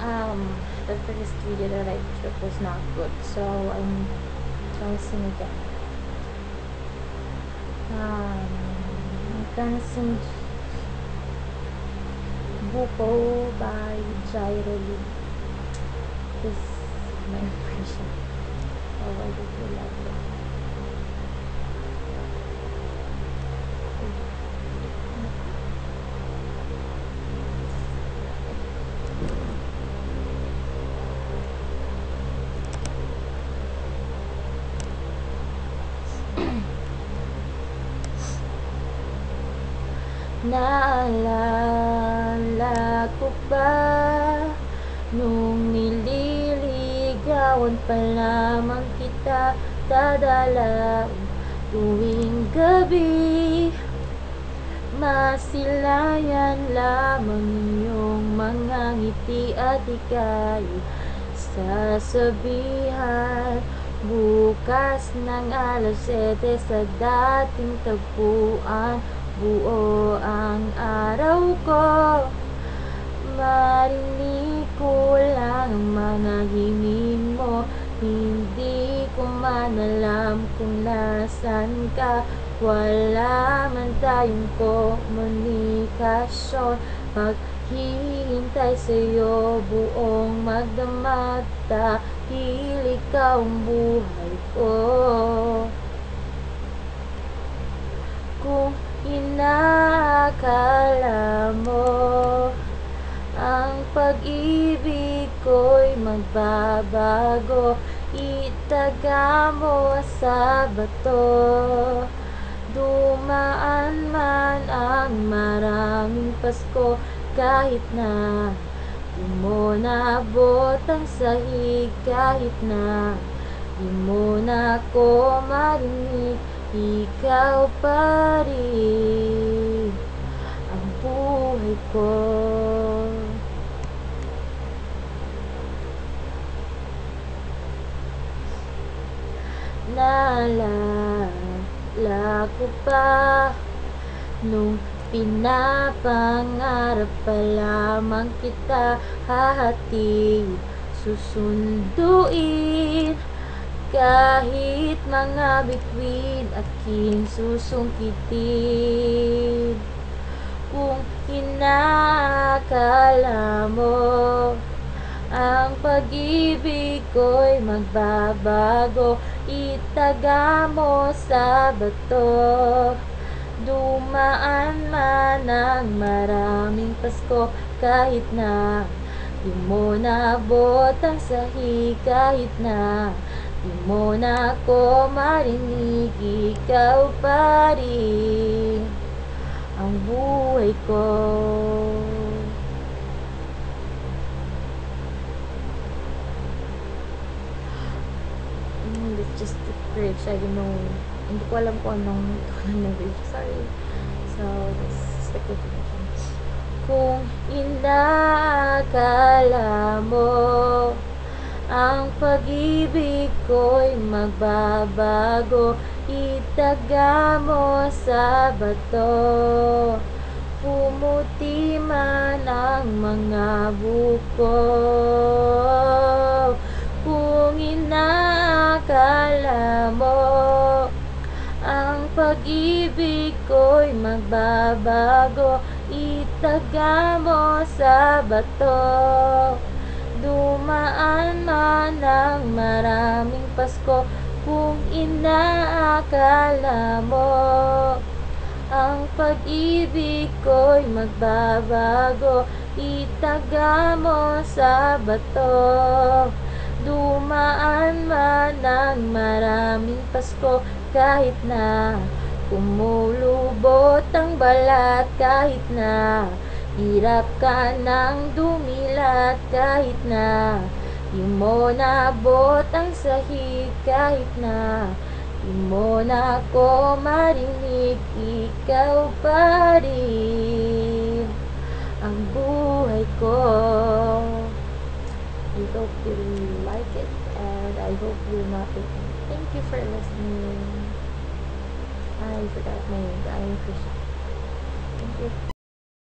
The first video that I took was not good, so I'm gonna sing again. I'm gonna sing Buko by Jairo Lee. This is my impression. Oh, I really like it. Naalala ko pa nung nililigawan pa lamang kita, dadalaw tuwing gabi. Masilayan lamang iyong mga ngiti at ika'y sasabihan bukas ng alas 7 sa dating tagpuan. Buo ang araw ko, marinig ko lang ang mga hingin mo. Hindi ko man alam kung nasan ka, wala man tayong komunikasyon. Paghihintay sa'yo buong magdamag, dahil ikaw ang buhay ko. Kung inakala mo ang pag-ibig ko'y magbabago, itaga mo sa bato. Dumaan man ang maraming Pasko, kahit na di mo naabot ang sahig, kahit na di mo na ako marinig, ikaw pa rin ang buhay ko. Naalala ko pa nung pinapangarap pa lamang kita, hahatid, susunduin, kahit mga bituin aking susungkitin. Kung inakala mo ang pag-ibig ko'y magbabago, itaga mo sa bato. Dumaan man ang maraming Pasko, kahit na di mo naabot ang sahig, kahit na di mo na ako marinig, ikaw pa rin ang buhay ko. That's just the bridge. I don't know. Hindi ko alam kung anong tono ng bridge. Sorry. So, this is the conclusion. Kung inakala mo ang pag-ibig ko'y magbabago, itaga mo sa bato. Pumuti man ang mga buko. Kung inakala mo ang pag-ibig ko'y magbabago, itaga mo sa bato. Dumaan man ang maraming Pasko, kung inaakala mo ang pag-ibig ko'y magbabago, itaga mo sa bato. Dumaan man ang maraming Pasko, kahit na kumulubot ang balat, kahit na hirap ka nang dumilat, kahit na di mo naabot ang sahig, kahit na di mo na ako marinig, ikaw pa rin ang buhay ko. I hope you like it, and I hope you're not taking. Thank you for listening. I forgot my name, but I appreciate it. Thank you.